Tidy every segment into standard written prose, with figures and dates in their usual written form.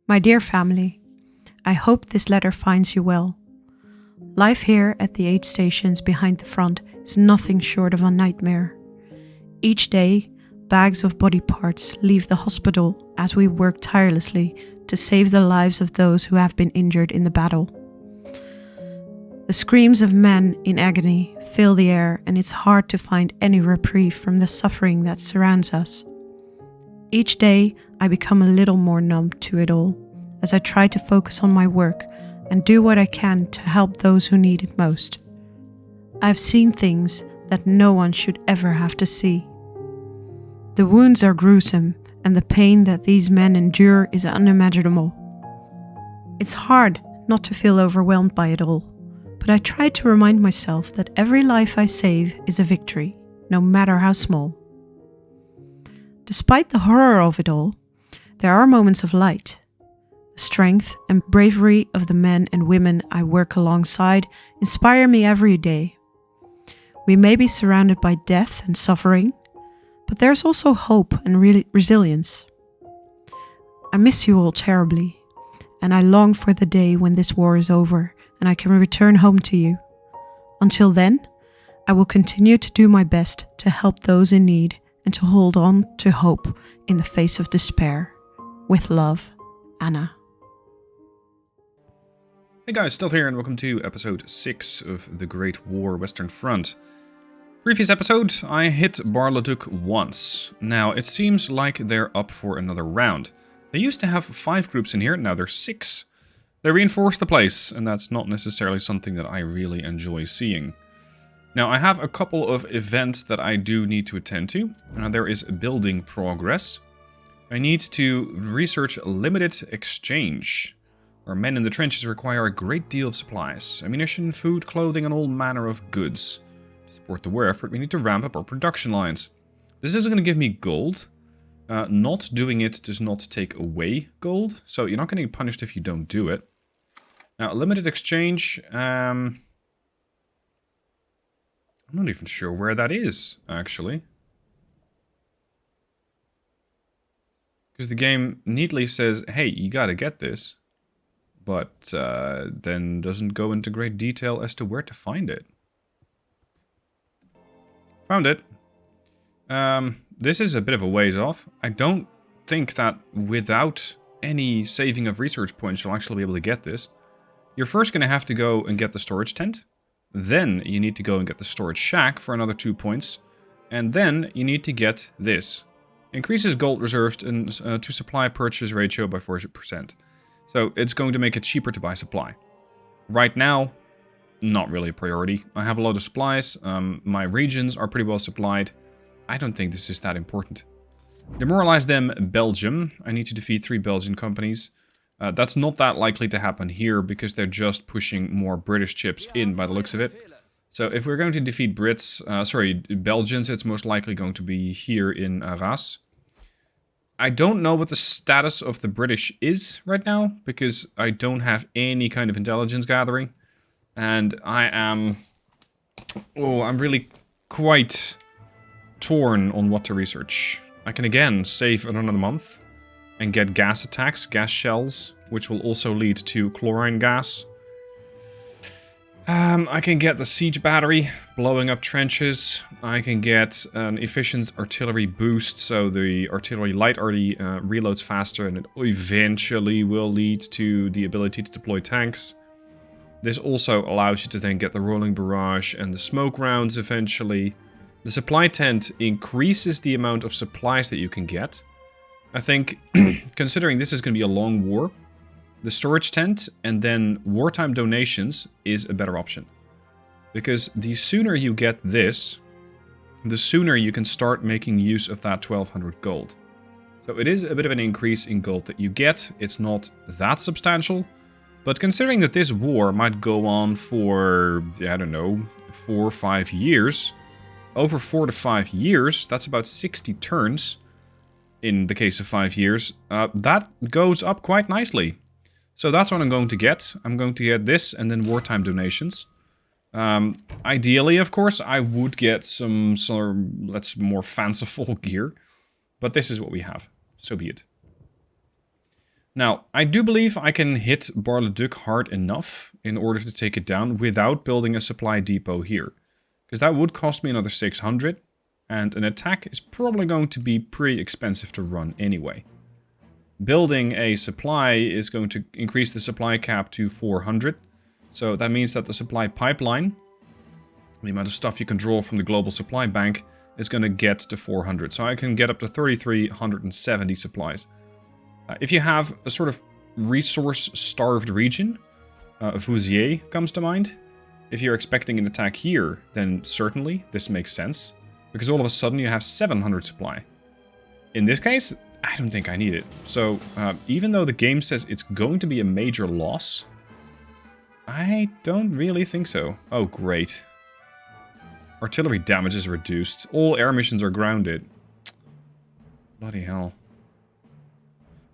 My dear family, I hope this letter finds you well. Life here at the 8 stations behind the front is nothing short of a nightmare. Each day, bags of body parts leave the hospital as we work tirelessly to save the lives of those who have been injured in the battle. The screams of men in agony fill the air, and it's hard to find any reprieve from the suffering that surrounds us. Each day, I become a little more numb to it all, as I try to focus on my work and do what I can to help those who need it most. I've seen things that no one should ever have to see. The wounds are gruesome, and the pain that these men endure is unimaginable. It's hard not to feel overwhelmed by it all, but I try to remind myself that every life I save is a victory, no matter how small. Despite the horror of it all, there are moments of light. The strength and bravery of the men and women I work alongside inspire me every day. We may be surrounded by death and suffering, but there's also hope and resilience. I miss you all terribly, and I long for the day when this war is over and I can return home to you. Until then, I will continue to do my best to help those in need and to hold on to hope in the face of despair. With love, Anna. Hey guys, Stealth here and welcome to episode 6 of The Great War Western Front. Previous episode, I hit Bar-le-duc once. Now, it seems like they're up for another round. They used to have 5 groups in here, now there's 6. They reinforced the place, and that's not necessarily something that I really enjoy seeing. Now, I have a couple of events that I do need to attend to. There is building progress. I need to research limited exchange. Our men in the trenches require a great deal of supplies. Ammunition, food, clothing, and all manner of goods. To support the war effort, we need to ramp up our production lines. This isn't going to give me gold. Not doing it does not take away gold. So you're not going to get punished if you don't do it. Now, limited exchange, I'm not even sure where that is, actually. Because the game neatly says, hey, you gotta get this. But then doesn't go into great detail as to where to find it. Found it. This is a bit of a ways off. I don't think that without any saving of research points you'll actually be able to get this. You're first going to have to go and get the storage tent. Then you need to go and get the storage shack for another 2 points. And then you need to get this. Increases gold reserves and to supply purchase ratio by 40%. So it's going to make it cheaper to buy supply. Right now, not really a priority. I have a lot of supplies. My regions are pretty well supplied. I don't think this is that important. Demoralize them, Belgium. I need to defeat 3 Belgian companies. That's not that likely to happen here because they're just pushing more British chips in by the looks of it. So if we're going to defeat Belgians, it's most likely going to be here in Arras. I don't know what the status of the British is right now because I don't have any kind of intelligence gathering. And I'm really quite torn on what to research. I can again save another month and get gas attacks, gas shells, which will also lead to chlorine gas. I can get the siege battery, blowing up trenches. I can get an efficient artillery boost, so the artillery light already reloads faster, and it eventually will lead to the ability to deploy tanks. This also allows you to then get the rolling barrage and the smoke rounds eventually. The supply tent increases the amount of supplies that you can get. I think, considering this is going to be a long war, the storage tent and then wartime donations is a better option. Because the sooner you get this, the sooner you can start making use of that 1200 gold. So it is a bit of an increase in gold that you get. It's not that substantial. But considering that this war might go on for, I don't know, 4 or 5 years. Over 4 to 5 years, that's about 60 turns. In the case of 5 years, that goes up quite nicely. So that's what I'm going to get. I'm going to get this and then wartime donations. Ideally, of course, I would get some more fanciful gear. But this is what we have. So be it. Now, I do believe I can hit Bar-le-duc hard enough in order to take it down without building a supply depot here. Because that would cost me another 600, and an attack is probably going to be pretty expensive to run anyway. Building a supply is going to increase the supply cap to 400, so that means that the supply pipeline, the amount of stuff you can draw from the global supply bank, is going to get to 400. So I can get up to 3,370 supplies. If you have a sort of resource-starved region, Viale comes to mind. If you're expecting an attack here, then certainly this makes sense. Because all of a sudden you have 700 supply. In this case, I don't think I need it. So, even though the game says it's going to be a major loss, I don't really think so. Oh, great. Artillery damage is reduced. All air missions are grounded. Bloody hell.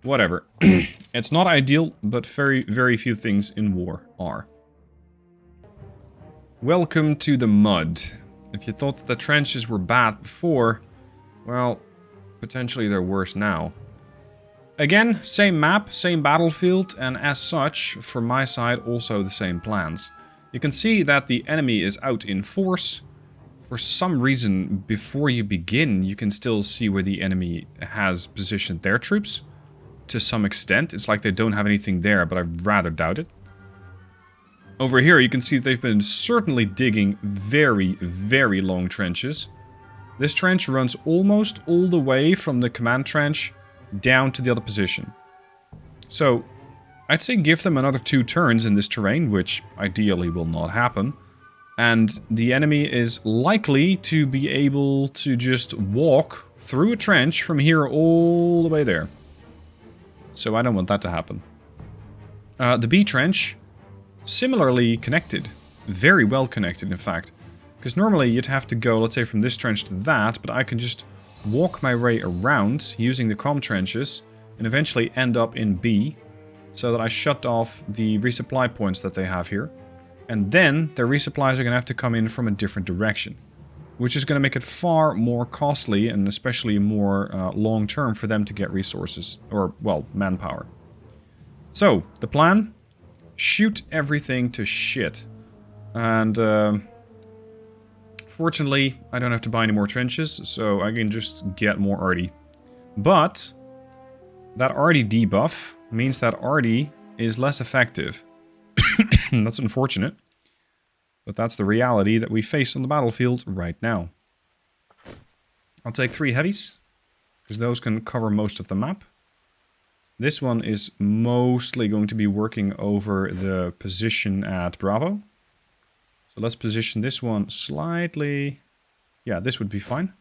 Whatever. It's not ideal, but very, very few things in war are. Welcome to the mud. If you thought that the trenches were bad before, well, potentially they're worse now. Again, same map, same battlefield, and as such, from my side, also the same plans. You can see that the enemy is out in force. For some reason, before you begin, you can still see where the enemy has positioned their troops. To some extent, it's like they don't have anything there, but I rather doubt it. Over here, you can see they've been certainly digging very, very long trenches. This trench runs almost all the way from the command trench down to the other position. So, I'd say give them another 2 turns in this terrain, which ideally will not happen. And the enemy is likely to be able to just walk through a trench from here all the way there. So I don't want that to happen. The B trench, similarly connected. Very well connected, in fact. Because normally you'd have to go, let's say, from this trench to that, but I can just walk my way around using the comm trenches and eventually end up in B, so that I shut off the resupply points that they have here. And then their resupplies are going to have to come in from a different direction, which is going to make it far more costly and especially more long-term for them to get resources, or, well, manpower. So, the plan? Shoot everything to shit. And, fortunately, I don't have to buy any more trenches, so I can just get more arty. But, that arty debuff means that arty is less effective. That's unfortunate. But that's the reality that we face on the battlefield right now. I'll take 3 heavies, because those can cover most of the map. This one is mostly going to be working over the position at Bravo. So let's position this one slightly... Yeah, this would be fine.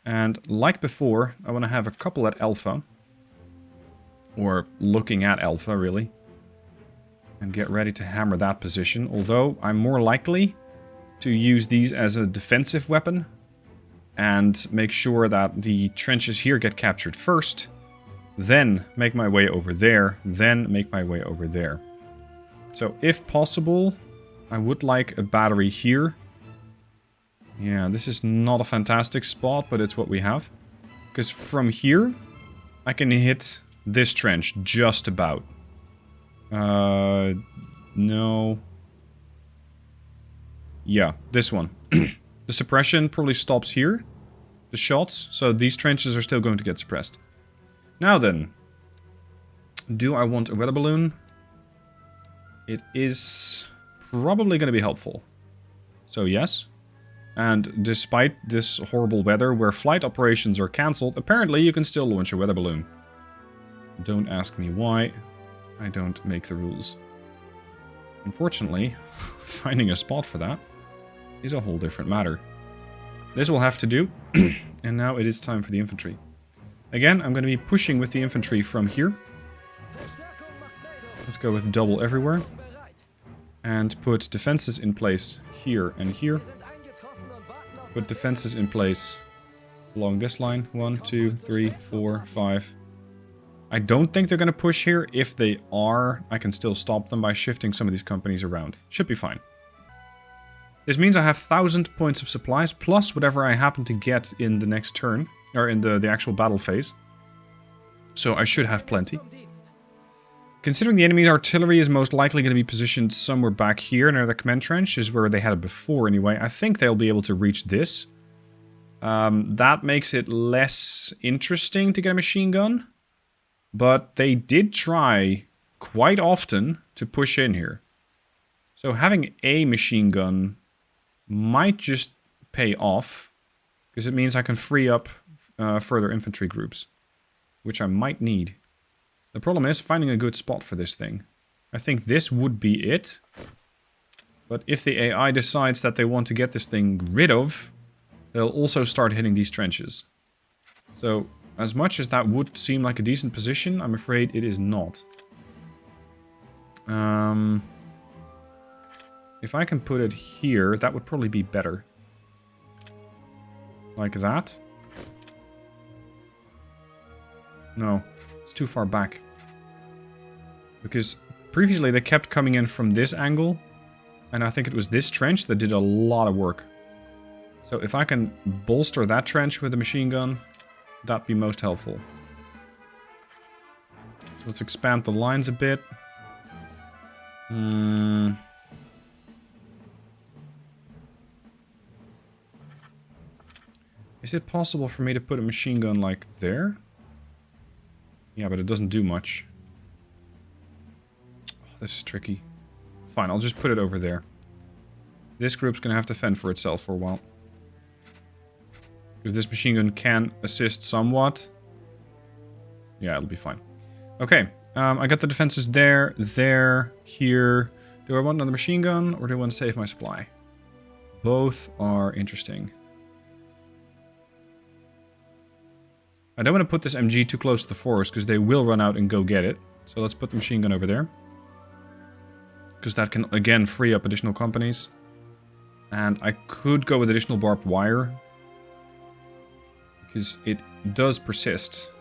And like before, I want to have a couple at Alpha. Or looking at Alpha, really. And get ready to hammer that position. Although, I'm more likely to use these as a defensive weapon. And make sure that the trenches here get captured first. Then make my way over there. Then make my way over there. So, if possible, I would like a battery here. Yeah, this is not a fantastic spot, but it's what we have. Because from here, I can hit this trench just about. No. Yeah, this one. The suppression probably stops here. The shots, so these trenches are still going to get suppressed. Now then. Do I want a weather balloon? It is probably going to be helpful. So yes. And despite this horrible weather where flight operations are cancelled, apparently you can still launch a weather balloon. Don't ask me why. I don't make the rules. Unfortunately, finding a spot for that is a whole different matter. This will have to do, and now it is time for the infantry. Again, I'm going to be pushing with the infantry from here. Let's go with double everywhere. And put defenses in place here and here. Put defenses in place along this line. 1, 2, 3, 4, 5. I don't think they're going to push here. If they are, I can still stop them by shifting some of these companies around. Should be fine. This means I have 1,000 points of supplies, plus whatever I happen to get in the next turn, or in the actual battle phase. So I should have plenty. Considering the enemy's artillery is most likely going to be positioned somewhere back here near the command trench, is where they had it before anyway, I think they'll be able to reach this. That makes it less interesting to get a machine gun. But they did try quite often to push in here. So having a machine gun might just pay off. Because it means I can free up further infantry groups. Which I might need. The problem is finding a good spot for this thing. I think this would be it. But if the AI decides that they want to get this thing rid of, they'll also start hitting these trenches. So, as much as that would seem like a decent position, I'm afraid it is not. If I can put it here, that would probably be better. Like that. No, it's too far back. Because previously they kept coming in from this angle. And I think it was this trench that did a lot of work. So if I can bolster that trench with a machine gun, that'd be most helpful. So let's expand the lines a bit. Is it possible for me to put a machine gun like there? Yeah, but it doesn't do much. Oh, this is tricky. Fine, I'll just put it over there. This group's gonna have to fend for itself for a while. Because this machine gun can assist somewhat. Yeah, it'll be fine. Okay, I got the defenses there, here. Do I want another machine gun, or do I want to save my supply? Both are interesting. I don't want to put this MG too close to the forest, because they will run out and go get it. So let's put the machine gun over there. Because that can, again, free up additional companies. And I could go with additional barbed wire. Because it does persist.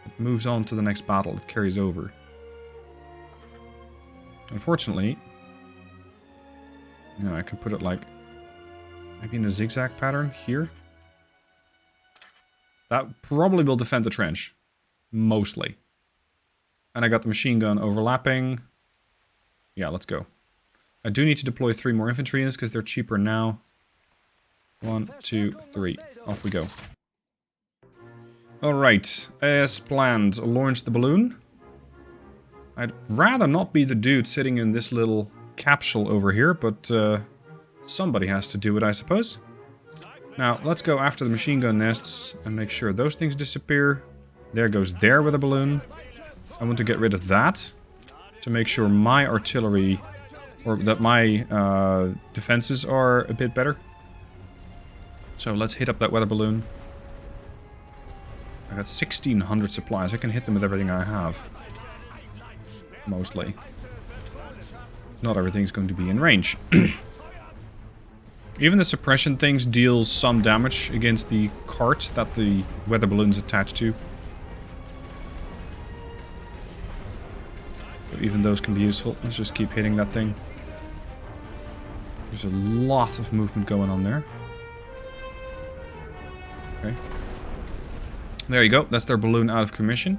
It moves on to the next battle. It carries over. Unfortunately, I can put it like, maybe in a zigzag pattern here. That probably will defend the trench. Mostly. And I got the machine gun overlapping. Yeah, let's go. I do need to deploy 3 more infantry units because they're cheaper now. 1, 2, 3. Off we go. Alright. As planned, launch the balloon. I'd rather not be the dude sitting in this little capsule over here, but somebody has to do it, I suppose. Now, let's go after the machine gun nests and make sure those things disappear. There goes there with a balloon. I want to get rid of that to make sure my artillery, or that my defenses are a bit better. So let's hit up that weather balloon. I got 1,600 supplies. I can hit them with everything I have. Mostly. Not everything's going to be in range. Even the suppression things deal some damage against the cart that the weather balloon's attached to. So even those can be useful. Let's just keep hitting that thing. There's a lot of movement going on there. Okay. There you go. That's their balloon out of commission.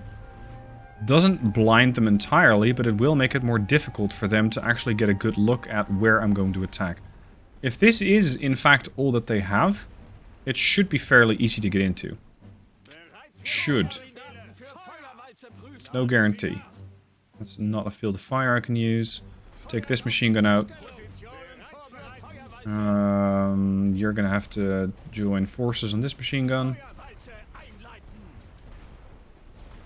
Doesn't blind them entirely, but it will make it more difficult for them to actually get a good look at where I'm going to attack. If this is, in fact, all that they have, it should be fairly easy to get into. Should. No guarantee. That's not a field of fire I can use. Take this machine gun out. You're gonna have to join forces on this machine gun.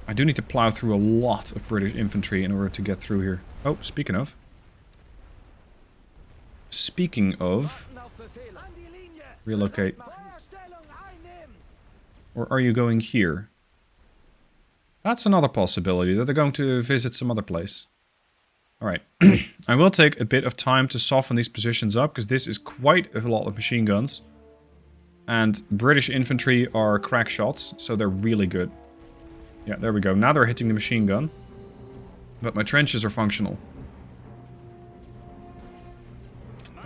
I do need to plow through a lot of British infantry in order to get through here. Oh, speaking of. Relocate. Or are you going here? That's another possibility, that they're going to visit some other place. Alright. I will take a bit of time to soften these positions up, because this is quite a lot of machine guns. And British infantry are crack shots, so they're really good. Yeah, there we go. Now they're hitting the machine gun. But my trenches are functional.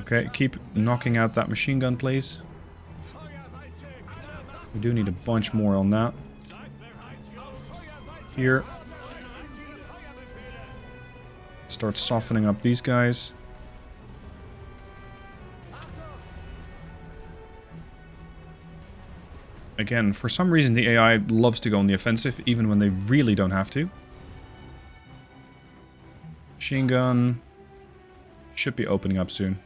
Okay, keep knocking out that machine gun, please. We do need a bunch more on that. Here. Start softening up these guys. Again, for some reason the AI loves to go on the offensive, even when they really don't have to. Machine gun should be opening up soon.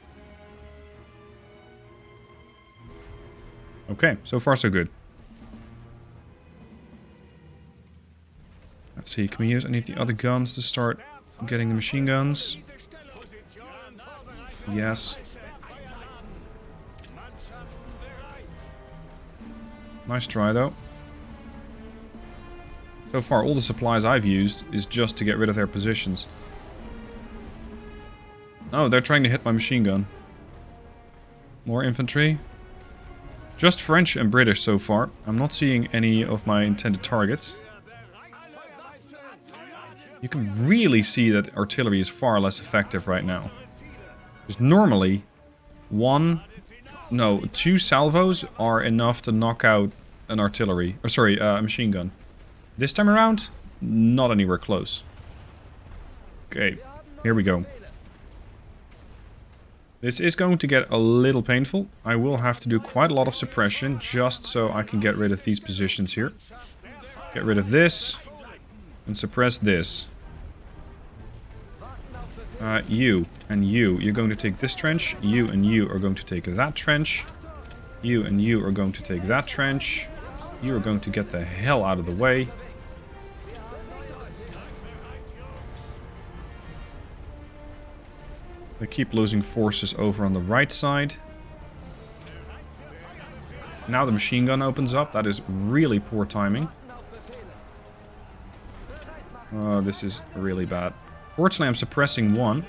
Okay, so far so good. Let's see, can we use any of the other guns to start getting the machine guns? Yes. Nice try, though. So far, all the supplies I've used is just to get rid of their positions. Oh, they're trying to hit my machine gun. More infantry. Just French and British so far. I'm not seeing any of my intended targets. You can really see that artillery is far less effective right now. Because normally, two salvos are enough to knock out an artillery, a machine gun. This time around, not anywhere close. Okay, here we go. This is going to get a little painful. I will have to do quite a lot of suppression just so I can get rid of these positions here. Get rid of this and suppress this. You and you're going to take this trench. You and you are going to take that trench. You and you are going to take that trench. You are going to get the hell out of the way. They keep losing forces over on the right side. Now the machine gun opens up. That is really poor timing. Oh, this is really bad. Fortunately, I'm suppressing one.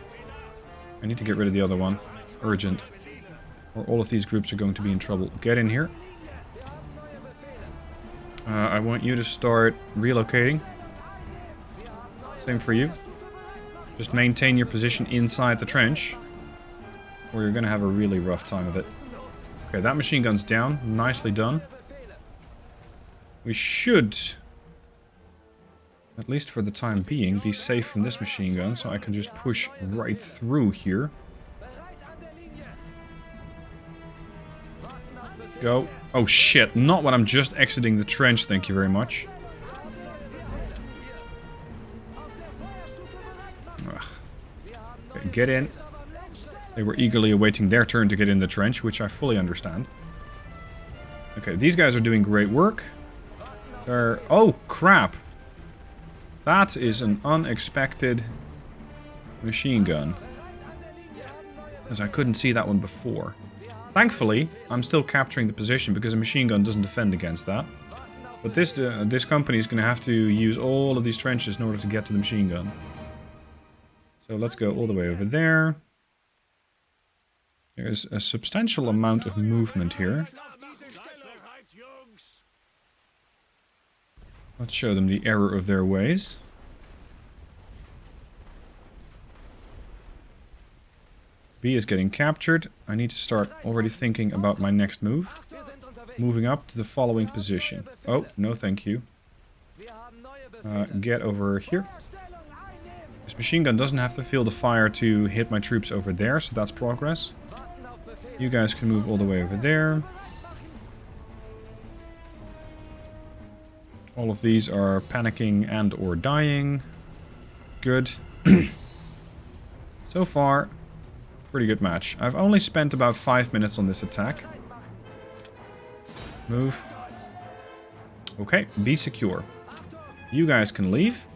I need to get rid of the other one. Urgent. Or all of these groups are going to be in trouble. Get in here. I want you to start relocating. Same for you. Just maintain your position inside the trench, or you're going to have a really rough time of it. Okay, that machine gun's down. Nicely done. We should, at least for the time being, be safe from this machine gun, so I can just push right through here. Go. Oh shit, not when I'm just exiting the trench, thank you very much. Ugh. Okay, get in. They were eagerly awaiting their turn to get in the trench, which I fully understand. Okay, these guys are doing great work. They're... Oh, crap! That is an unexpected machine gun. As I couldn't see that one before. Thankfully, I'm still capturing the position because a machine gun doesn't defend against that. But this company is going to have to use all of these trenches in order to get to the machine gun. So let's go all the way over there. There's a substantial amount of movement here. Let's show them the error of their ways. B is getting captured. I need to start already thinking about my next move. Moving up to the following position. Oh, no thank you. Get over here. This machine gun doesn't have to feel the fire to hit my troops over there, so that's progress. You guys can move all the way over there. All of these are panicking and or dying. Good. So far, pretty good match. I've only spent about 5 minutes on this attack. Move. Okay, be secure. You guys can leave.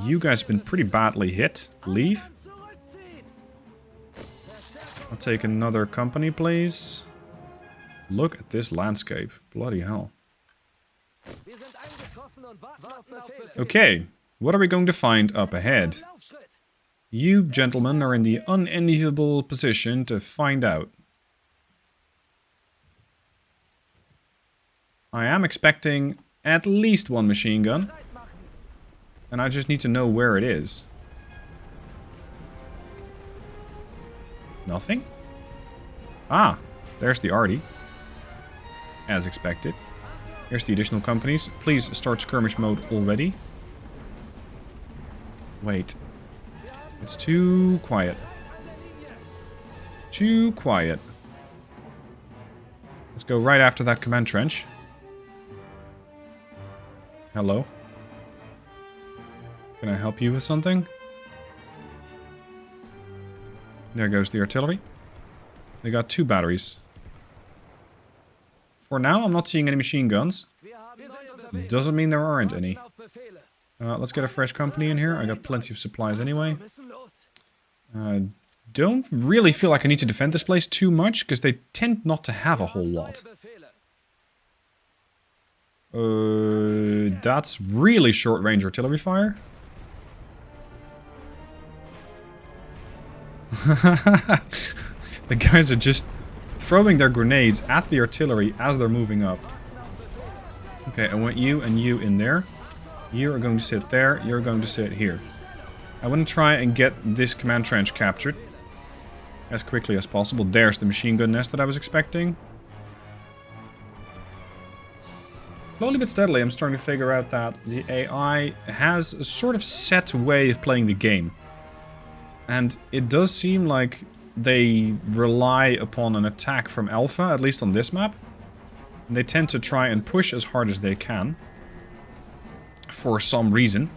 You guys have been pretty badly hit. Leave. I'll take another company, please. Look at this landscape. Bloody hell. Okay, what are we going to find up ahead? You gentlemen are in the unenviable position to find out. I am expecting at least one machine gun. And I just need to know where it is. Nothing? Ah, there's the arty. As expected. Here's the additional companies. Please start skirmish mode already. Wait. It's too quiet. Too quiet. Let's go right after that command trench. Hello? Can I help you with something? There goes the artillery. They got 2 batteries. For now, I'm not seeing any machine guns. Doesn't mean there aren't any. Let's get a fresh company in here. I got plenty of supplies anyway. Don't really feel like I need to defend this place too much, because they tend not to have a whole lot. That's really short-range artillery fire. The guys are just throwing their grenades at the artillery as they're moving up. Okay, I want you and you in there. You are going to sit there. You're going to sit here. I want to try and get this command trench captured as quickly as possible. There's the machine gun nest that I was expecting. Slowly but steadily, I'm starting to figure out that the AI has a sort of set way of playing the game. And it does seem like they rely upon an attack from Alpha, at least on this map. And they tend to try and push as hard as they can. For some reason.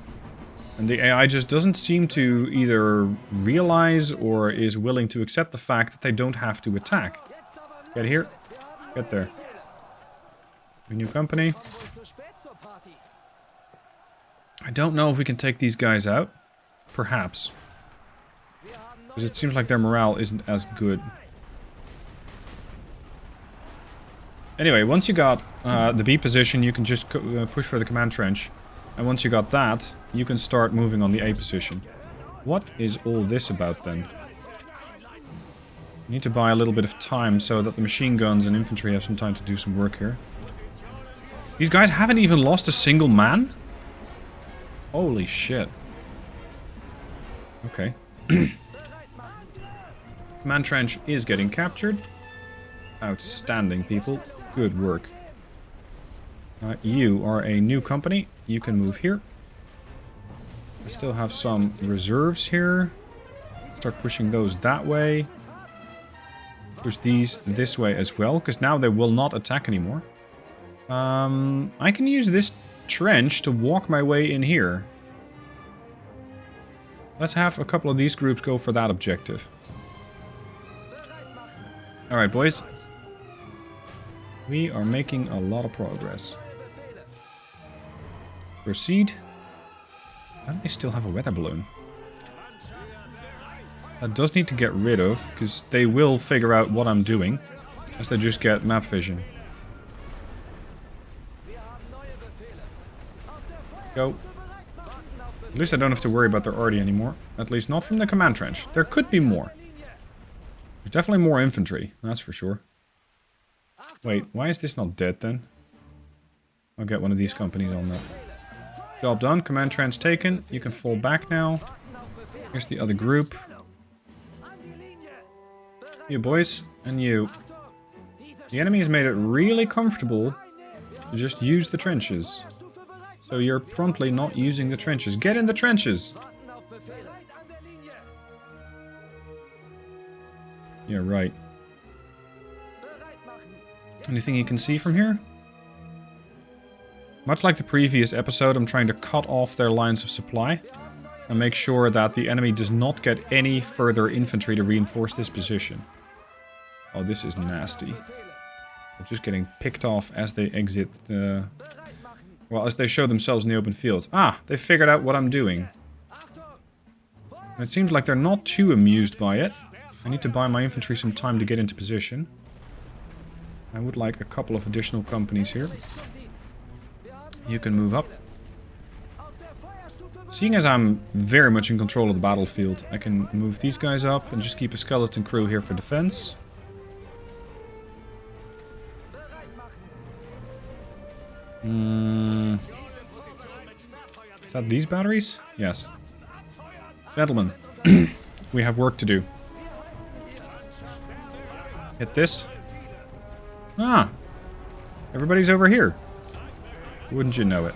And the AI just doesn't seem to either realize or is willing to accept the fact that they don't have to attack. Get here. Get there. A new company. I don't know if we can take these guys out. Perhaps. Because it seems like their morale isn't as good. Anyway, once you got the B position, you can just push for the command trench. And once you got that, you can start moving on the A position. What is all this about then? Need to buy a little bit of time so that the machine guns and infantry have some time to do some work here. These guys haven't even lost a single man? Holy shit. Okay. Command trench is getting captured. Outstanding, people. Good work. You are a new company. You can move here. I still have some reserves here. Start pushing those that way. Push these this way as well, because now they will not attack anymore. I can use this trench to walk my way in here. Let's have a couple of these groups go for that objective. Alright, boys. We are making a lot of progress. Proceed. Why do they still have a weather balloon? That does need to get rid of, because they will figure out what I'm doing as they just get map vision. Go. At least I don't have to worry about their arty anymore. At least not from the command trench. There could be more. There's definitely more infantry, that's for sure. Wait, why is this not dead then? I'll get one of these companies on that. Job done, command trench taken. You can fall back now. Here's the other group. You boys, and you. The enemy has made it really comfortable to just use the trenches. So you're promptly not using the trenches. Get in the trenches! Yeah, right. Anything you can see from here? Much like the previous episode, I'm trying to cut off their lines of supply and make sure that the enemy does not get any further infantry to reinforce this position. Oh, this is nasty. They're just getting picked off as they exit the... Well, as they show themselves in the open field. Ah, they figured out what I'm doing. And it seems like they're not too amused by it. I need to buy my infantry some time to get into position. I would like a couple of additional companies here. You can move up. Seeing as I'm very much in control of the battlefield, I can move these guys up and just keep a skeleton crew here for defense. Is that these batteries? Yes. Gentlemen, we have work to do. Hit this. Ah! Everybody's over here. Wouldn't you know it?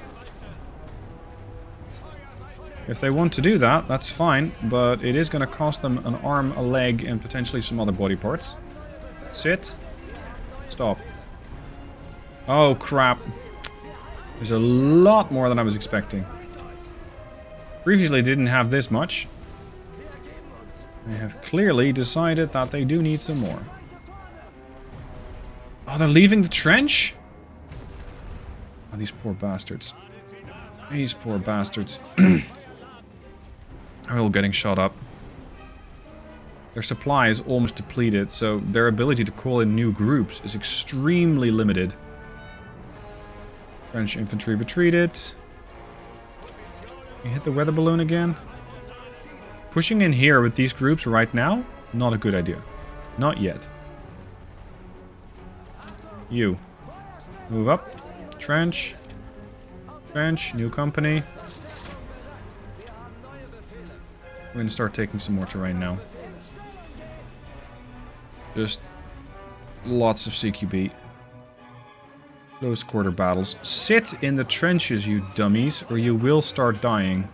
If they want to do that, that's fine, but it is going to cost them an arm, a leg, and potentially some other body parts. Sit. Stop. Oh, crap. There's a lot more than I was expecting. Previously, they didn't have this much. They have clearly decided that they do need some more. Oh, they're leaving the trench? Oh, these poor bastards. These poor bastards. Are all getting shot up. Their supply is almost depleted, so their ability to call in new groups is extremely limited. French infantry retreated. You hit the weather balloon again. Pushing in here with these groups right now, not a good idea. Not yet. You. Move up. Trench. Trench. New company. We're going to start taking some more terrain now. Just lots of CQB. Close quarter battles. Sit in the trenches, you dummies, or you will start dying.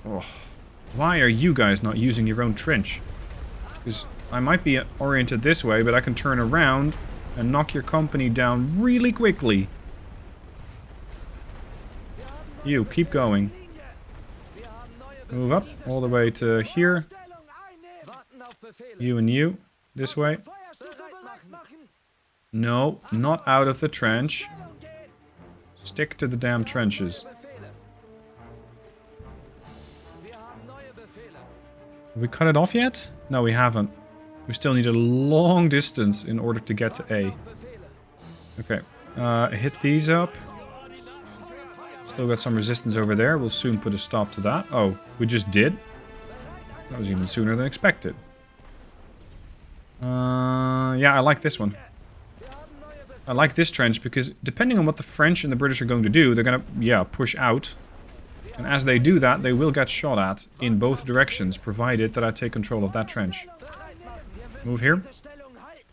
Oh, why are you guys not using your own trench? Because I might be oriented this way, but I can turn around and knock your company down really quickly. You, keep going. Move up all the way to here. You and you, this way. No, not out of the trench. Stick to the damn trenches. Have we cut it off yet? No, we haven't. We still need a long distance in order to get to A. Okay, hit these up. Still got some resistance over there. We'll soon put a stop to that. Oh, we just did? That was even sooner than expected. Yeah, I like this one. I like this trench because depending on what the French and the British are going to do, they're going to, yeah, push out. And as they do that, they will get shot at in both directions, provided that I take control of that trench. Move here.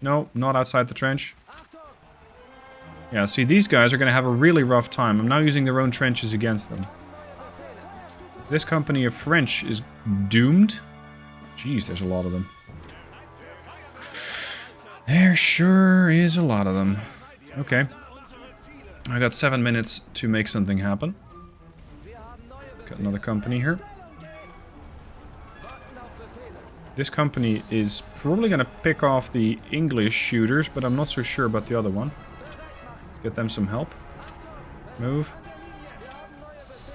No, not outside the trench. Yeah, see, these guys are going to have a really rough time. I'm now using their own trenches against them. This company of French is doomed. Jeez, there's a lot of them. There sure is a lot of them. Okay. I got 7 minutes to make something happen. Got another company here. This company is probably going to pick off the English shooters, but I'm not so sure about the other one. Get them some help. Move.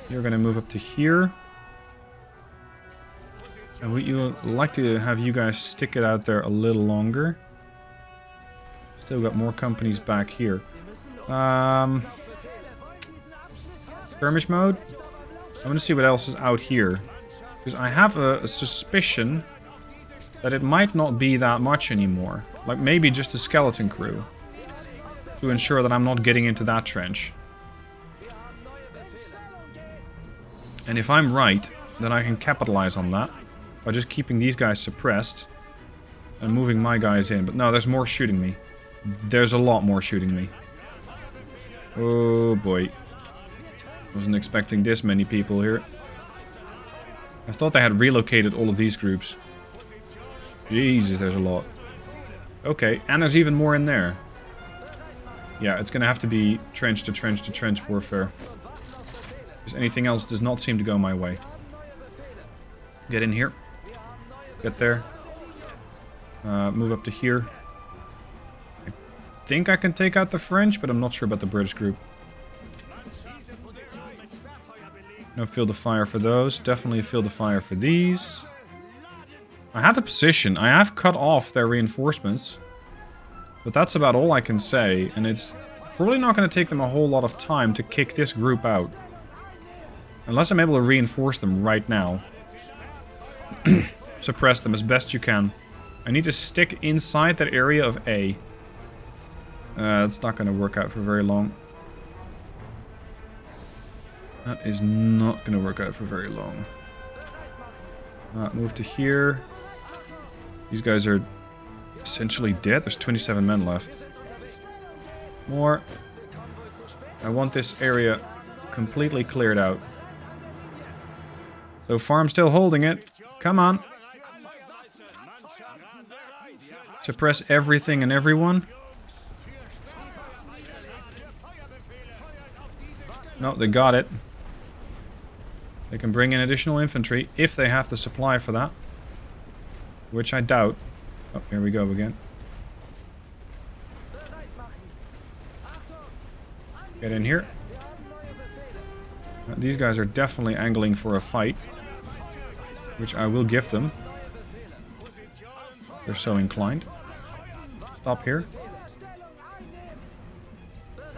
You're going to move up to here. And would you like to have you guys stick it out there a little longer? Still got more companies back here. Skirmish mode. I want to see what else is out here. Because I have a suspicion that it might not be that much anymore. Like maybe just a skeleton crew. To ensure that I'm not getting into that trench. And if I'm right, then I can capitalize on that. By just keeping these guys suppressed. And moving my guys in. But no, there's more shooting me. There's a lot more shooting me. Oh boy. Wasn't expecting this many people here. I thought they had relocated all of these groups. Jesus, there's a lot. Okay, and there's even more in there. Yeah, it's going to have to be trench to trench to trench warfare. Because anything else does not seem to go my way. Get in here. Get there. Move up to here. I think I can take out the French, but I'm not sure about the British group. No field of fire for those. Definitely a field of fire for these. I have the position. I have cut off their reinforcements. But that's about all I can say, and it's probably not going to take them a whole lot of time to kick this group out. Unless I'm able to reinforce them right now. Suppress them as best you can. I need to stick inside that area of A. That's not going to work out for very long. That is not going to work out for very long. Move to here. These guys are essentially dead. There's 27 men left. More. I want this area completely cleared out. So farm's still holding it. Come on. Suppress everything and everyone. No, they got it. They can bring in additional infantry if they have the supply for that. Which I doubt. Oh, here we go again. Get in here. These guys are definitely angling for a fight. Which I will give them. They're so inclined. Stop here.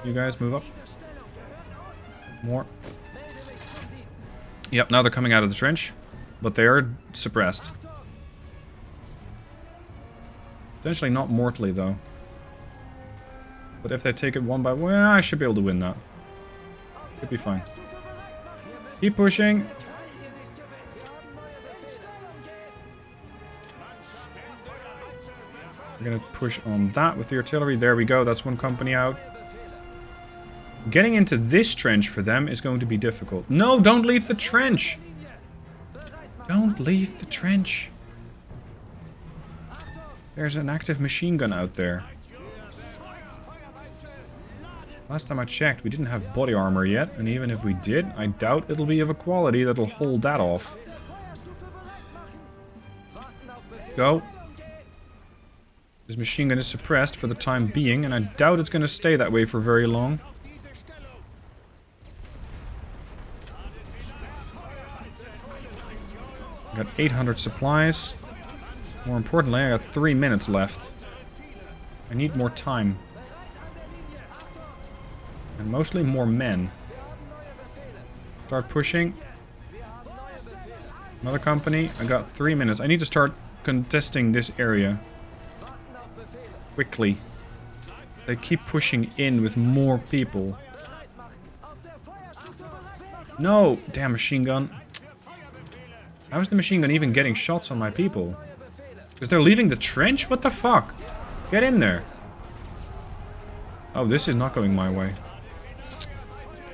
You guys move up. More. Yep, now they're coming out of the trench. But they are suppressed. Potentially not mortally though. But if they take it one by one, well, I should be able to win that. Should be fine. Keep pushing. We're gonna push on that with the artillery. There we go, that's one company out. Getting into this trench for them is going to be difficult. No, don't leave the trench! Don't leave the trench. There's an active machine gun out there. Last time I checked, we didn't have body armor yet, and even if we did, I doubt it'll be of a quality that'll hold that off. Go. This machine gun is suppressed for the time being, and I doubt it's going to stay that way for very long. I got 800 supplies. More importantly, I got 3 minutes left. I need more time. And mostly more men. Start pushing. Another company. I got 3 minutes. I need to start contesting this area. Quickly. They keep pushing in with more people. No! Damn machine gun. How is the machine gun even getting shots on my people? Because they're leaving the trench? What the fuck? Get in there. Oh, this is not going my way.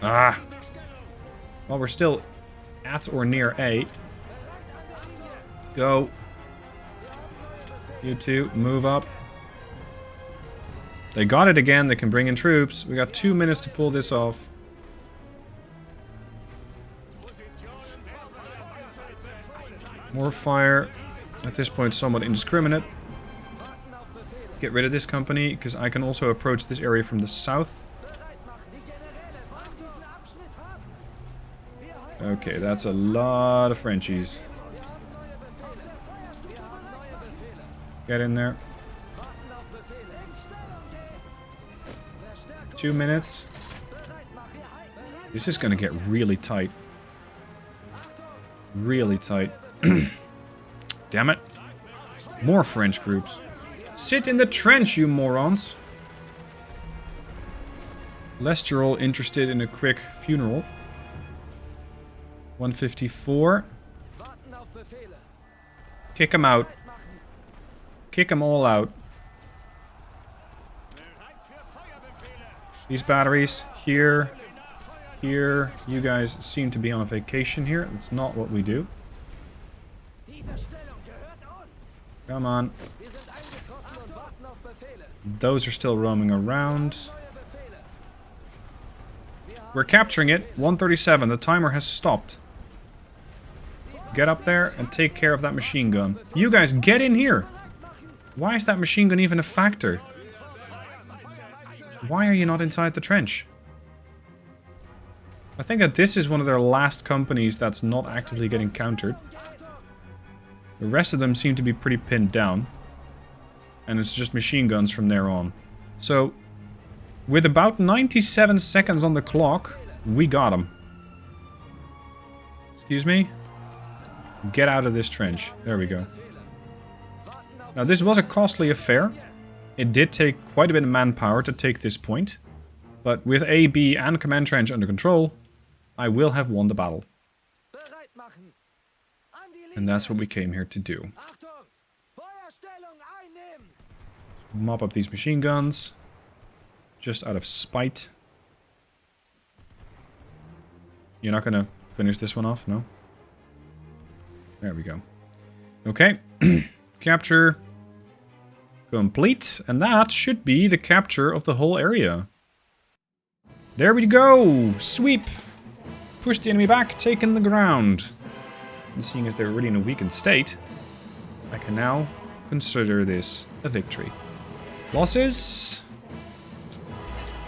Ah. Well, we're still at or near A. Go. You two, move up. They got it again. They can bring in troops. We got 2 minutes to pull this off. More fire. At this point, somewhat indiscriminate. Get rid of this company, because I can also approach this area from the south. Okay, that's a lot of Frenchies. Get in there. 2 minutes. This is going to get really tight. Really tight. Damn it. More French groups. Sit in the trench, you morons. Lest you're all interested in a quick funeral. 154. Kick them out. Kick them all out. These batteries, here, here. You guys seem to be on a vacation here. That's not what we do. Come on. Those are still roaming around. We're capturing it. 137. The timer has stopped. Get up there and take care of that machine gun. You guys, get in here. Why is that machine gun even a factor? Why are you not inside the trench? I think that this is one of their last companies that's not actively getting countered. The rest of them seem to be pretty pinned down. And it's just machine guns from there on. So, with about 97 seconds on the clock, we got them. Excuse me? Get out of this trench. There we go. Now, this was a costly affair. It did take quite a bit of manpower to take this point. But with A, B, and command trench under control, I will have won the battle. And that's what we came here to do. Mop up these machine guns. just out of spite. You're not going to finish this one off, no? There we go. Okay. Capture complete. And that should be the capture of the whole area. There we go! Sweep! Push the enemy back, taking the ground. And seeing as they're already in a weakened state, I can now consider this a victory. Losses?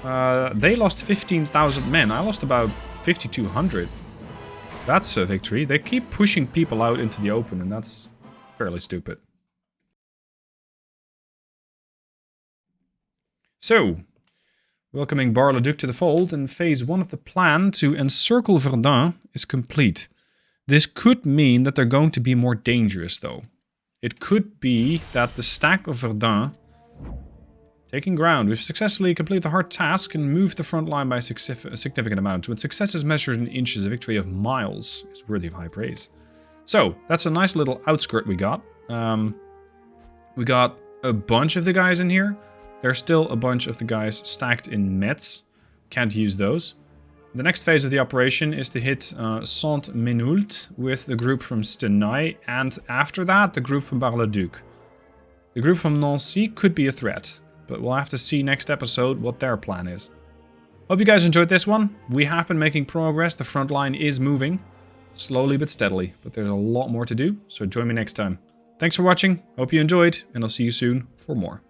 They lost 15,000 men. I lost about 5,200. That's a victory. They keep pushing people out into the open, and that's fairly stupid. So, welcoming Bar-le-duc to the fold, and phase 1 of the plan to encircle Verdun is complete. This could mean that they're going to be more dangerous, though. It could be that the stack of Verdun taking ground. We've successfully completed the hard task and moved the front line by a significant amount. When success is measured in inches, a victory of miles is worthy of high praise. So, that's a nice little outskirt we got. We got a bunch of the guys in here. There's still a bunch of the guys stacked in Metz. Can't use those. The next phase of the operation is to hit Saint-Menehould with the group from Stenay, and after that, the group from Bar-le-duc. The group from Nancy could be a threat, but we'll have to see next episode what their plan is. Hope you guys enjoyed this one. We have been making progress. The front line is moving, slowly but steadily, but there's a lot more to do, so join me next time. Thanks for watching, hope you enjoyed, and I'll see you soon for more.